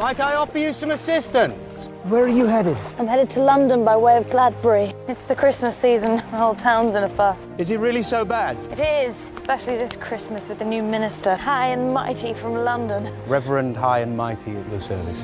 Might I offer you some assistance? Where are you headed? I'm headed to London by way of Gladbury. It's the Christmas season. The whole town's in a fuss. Is it really so bad? It is, especially this Christmas with the new minister, high and mighty from London. Reverend High and Mighty at your service.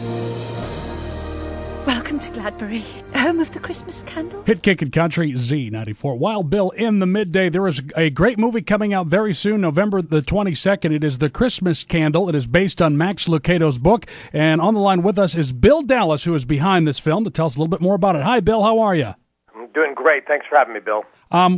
Welcome to Gladbury, home of the Christmas candle. Hit Kickin' Country Z94. Wild Bill in the midday. There is a great movie coming out very soon, November the 22nd. It is The Christmas Candle. It is based on Max Lucado's book. And on the line with us is Bill Dallas, who is behind this film, to tell us a little bit more about it. Hi, Bill. How are you? I'm doing great. Thanks for having me, Bill.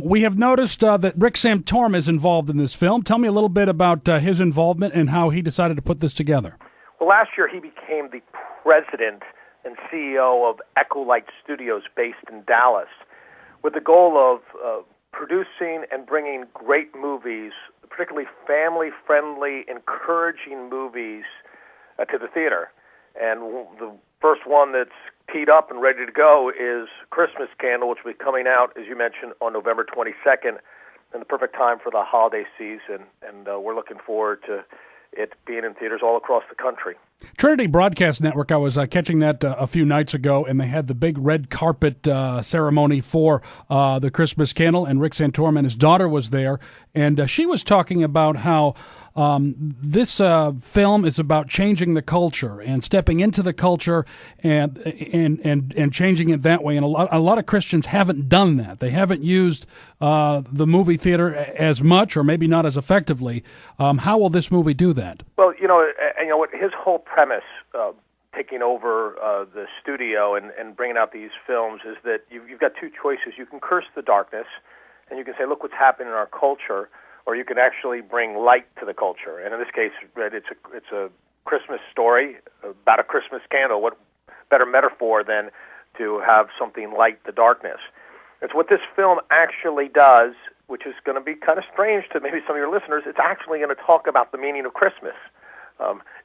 We have noticed that Rick Santorum is involved in this film. Tell me a little bit about his involvement and how he decided to put this together. Well, last year he became the president and CEO of Echolight Studios based in Dallas, with the goal of producing and bringing great movies, particularly family-friendly, encouraging movies to the theater. And the first one that's teed up and ready to go is Christmas Candle, which will be coming out, as you mentioned, on November 22nd, and the perfect time for the holiday season. And we're looking forward to it being in theaters all across the country. Trinity Broadcast Network, I was catching that a few nights ago, and they had the big red carpet ceremony for the Christmas Candle, and Rick Santorum and his daughter was there, and she was talking about how this film is about changing the culture and stepping into the culture and changing it that way. And a lot of Christians haven't done that. They haven't used the movie theater as much, or maybe not as effectively. How will this movie do that? Well, you know what his whole premise, taking over the studio and bringing out these films, is that you've got two choices. You can curse the darkness, and you can say, look what's happening in our culture, or you can actually bring light to the culture. And in this case, it's a Christmas story about a Christmas candle. What better metaphor than to have something light the darkness? It's what this film actually does, which is going to be kind of strange to maybe some of your listeners. It's actually going to talk about the meaning of Christmas.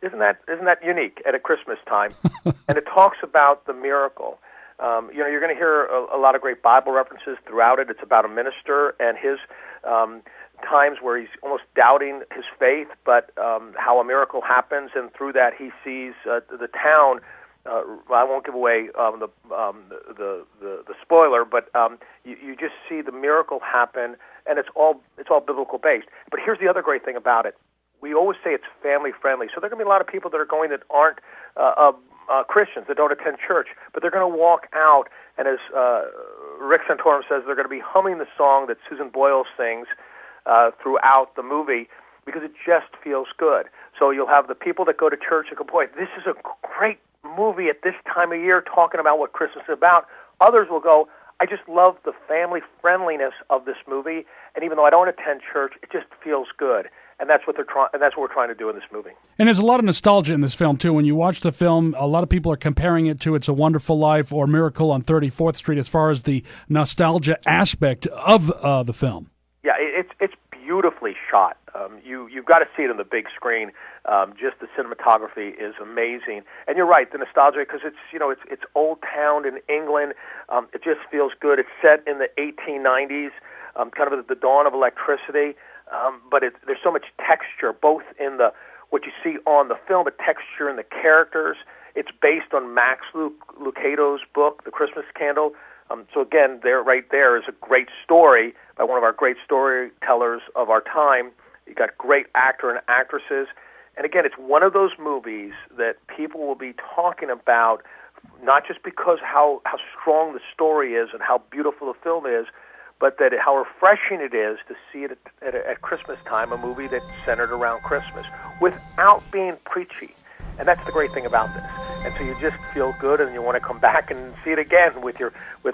Isn't that unique at a Christmas time? And it talks about the miracle. You're going to hear a lot of great Bible references throughout it. It's about a minister and his times where he's almost doubting his faith, but how a miracle happens, and through that he sees the town. I won't give away the spoiler, but you just see the miracle happen, and it's all biblical based. But here's the other great thing about it. We always say it's family friendly, so there are going to be a lot of people that are going that aren't Christians, that don't attend church, but they're going to walk out, and as Rick Santorum says, they're going to be humming the song that Susan Boyle sings throughout the movie, because it just feels good. So you'll have the people that go to church and go, boy, this is a great movie at this time of year talking about what Christmas is about. Others will go, I just love the family friendliness of this movie, and even though I don't attend church, it just feels good. And that's what we're trying to do in this movie. And there's a lot of nostalgia in this film too. When you watch the film, a lot of people are comparing it to It's a Wonderful Life or Miracle on 34th Street as far as the nostalgia aspect of the film. Yeah, it's beautifully shot. You've got to see it on the big screen. Just the cinematography is amazing. And you're right, the nostalgia, because it's Old Town in England. It just feels good. It's set in the 1890s, kind of at the dawn of electricity. But there's so much texture, both in what you see on the film, but texture in the characters. It's based on Max Lucado's book, The Christmas Candle. So again, right there is a great story by one of our great storytellers of our time. You got great actor and actresses. And again, it's one of those movies that people will be talking about, not just because how strong the story is and how beautiful the film is, but that how refreshing it is to see it at Christmas time, a movie that's centered around Christmas, without being preachy. And that's the great thing about this. And so you just feel good, and you want to come back and see it again with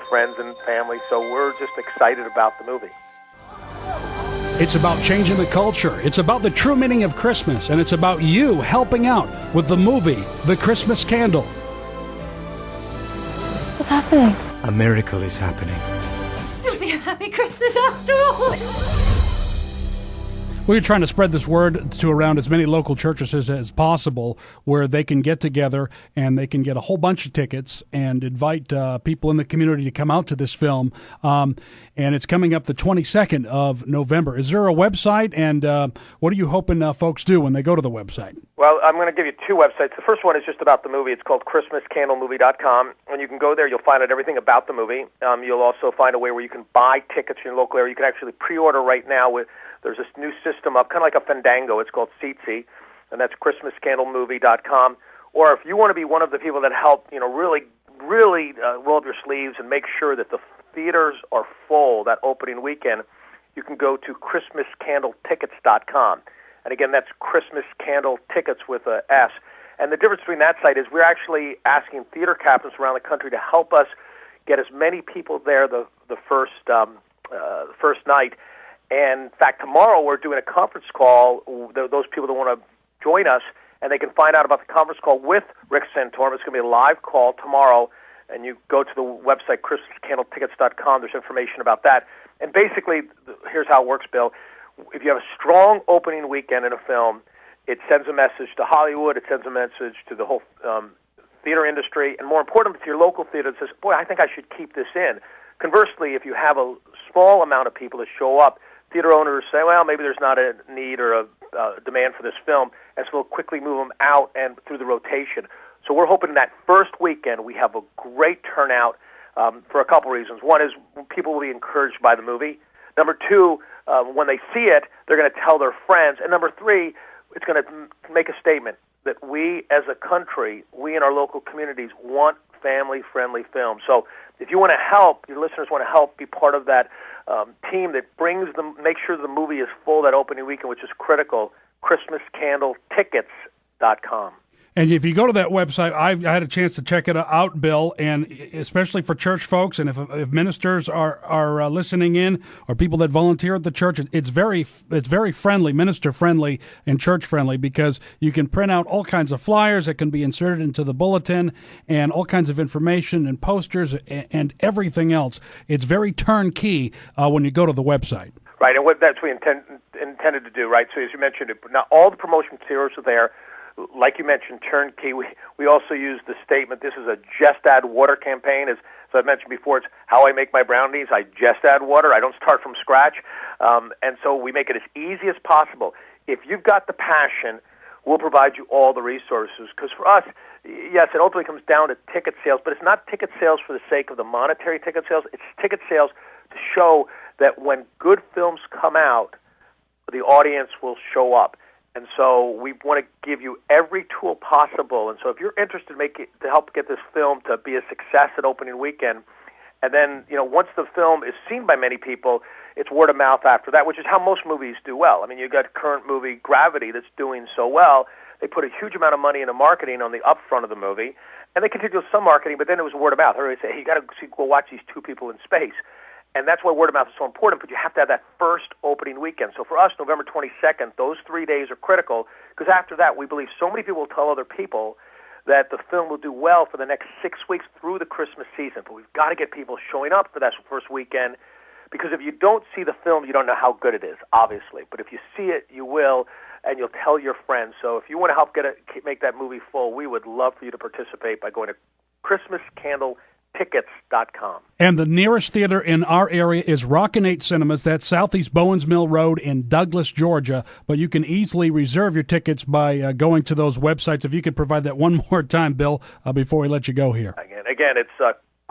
friends and family. So we're just excited about the movie. It's about changing the culture. It's about the true meaning of Christmas, and it's about you helping out with the movie, The Christmas Candle. What's happening? A miracle is happening. It'll be a happy Christmas after all. We're trying to spread this word to around as many local churches as possible where they can get together and they can get a whole bunch of tickets and invite people in the community to come out to this film. And it's coming up the 22nd of November. Is there a website, and what are you hoping folks do when they go to the website? Well, I'm going to give you two websites. The first one is just about the movie. It's called ChristmasCandleMovie.com, and you can go there. You'll find out everything about the movie. You'll also find a way where you can buy tickets in your local area. You can actually pre-order right now. There's this new system up, kind of like a Fandango. It's called SeatSee, and that's ChristmasCandleMovie.com. Or if you want to be one of the people that help, really roll up your sleeves and make sure that the theaters are full that opening weekend, you can go to ChristmasCandleTickets.com. And again, that's Christmas Candle Tickets with a S. And the difference between that site is we're actually asking theater captains around the country to help us get as many people there the first night. And in fact, tomorrow we're doing a conference call. Those people that want to join us, and they can find out about the conference call with Rick Santorum. It's going to be a live call tomorrow. And you go to the website, ChristmasCandleTickets.com. There's information about that. And basically, here's how it works, Bill. If you have a strong opening weekend in a film, it sends a message to Hollywood, it sends a message to the whole theater industry, and more importantly, to your local theater that says, boy, I think I should keep this in. Conversely, if you have a small amount of people that show up, theater owners say, well, maybe there's not a need or a demand for this film, and so we'll quickly move them out and through the rotation. So we're hoping that first weekend we have a great turnout for a couple reasons. One is people will be encouraged by the movie. Number two, when they see it, they're going to tell their friends. And number three, it's going to make a statement that we as a country, we in our local communities want family-friendly films. So if you want to help, your listeners want to help be part of that team that make sure the movie is full that opening weekend, which is critical, ChristmasCandleTickets.com. And if you go to that website, I had a chance to check it out, Bill, and especially for church folks, and if ministers are listening in, or people that volunteer at the church, it's very friendly, minister friendly and church friendly, because you can print out all kinds of flyers that can be inserted into the bulletin, and all kinds of information and posters and everything else. It's very turnkey when you go to the website. Right, and that's what we intended to do, right? So as you mentioned, now all the promotion materials are there. Like you mentioned, turnkey. We also use the statement, this is a just add water campaign. As I mentioned before, it's how I make my brownies. I just add water. I don't start from scratch. And so we make it as easy as possible. If you've got the passion, we'll provide you all the resources. Because for us, yes, it ultimately comes down to ticket sales, but it's not ticket sales for the sake of the monetary ticket sales. It's ticket sales to show that when good films come out, the audience will show up. And so we want to give you every tool possible. And so if you're interested to help get this film to be a success at opening weekend, and then, once the film is seen by many people, it's word of mouth after that, which is how most movies do well. I mean, you've got current movie Gravity that's doing so well. They put a huge amount of money into marketing on the upfront of the movie, and they continue with some marketing, but then it was word of mouth. Everybody say, hey, you got to go watch these two people in space. And that's why word of mouth is so important, but you have to have that first opening weekend. So for us, November 22nd, those 3 days are critical, because after that, we believe so many people will tell other people that the film will do well for the next 6 weeks through the Christmas season. But we've got to get people showing up for that first weekend, because if you don't see the film, you don't know how good it is, obviously. But if you see it, you will, and you'll tell your friends. So if you want to help make that movie full, we would love for you to participate by going to ChristmasCandleTickets.com. And the nearest theater in our area is Rockin' 8 Cinemas. That's Southeast Bowens Mill Road in Douglas, Georgia. But you can easily reserve your tickets by going to those websites. If you could provide that one more time, Bill, before we let you go here. Again, it's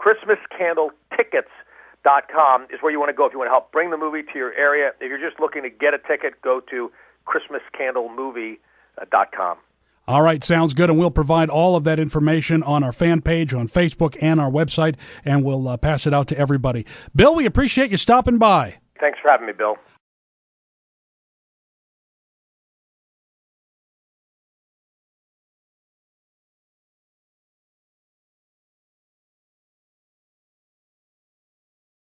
ChristmasCandleTickets.com is where you want to go if you want to help bring the movie to your area. If you're just looking to get a ticket, go to ChristmasCandleMovie.com. All right, sounds good, and we'll provide all of that information on our fan page on Facebook and our website, and we'll pass it out to everybody. Bill, we appreciate you stopping by. Thanks for having me, Bill.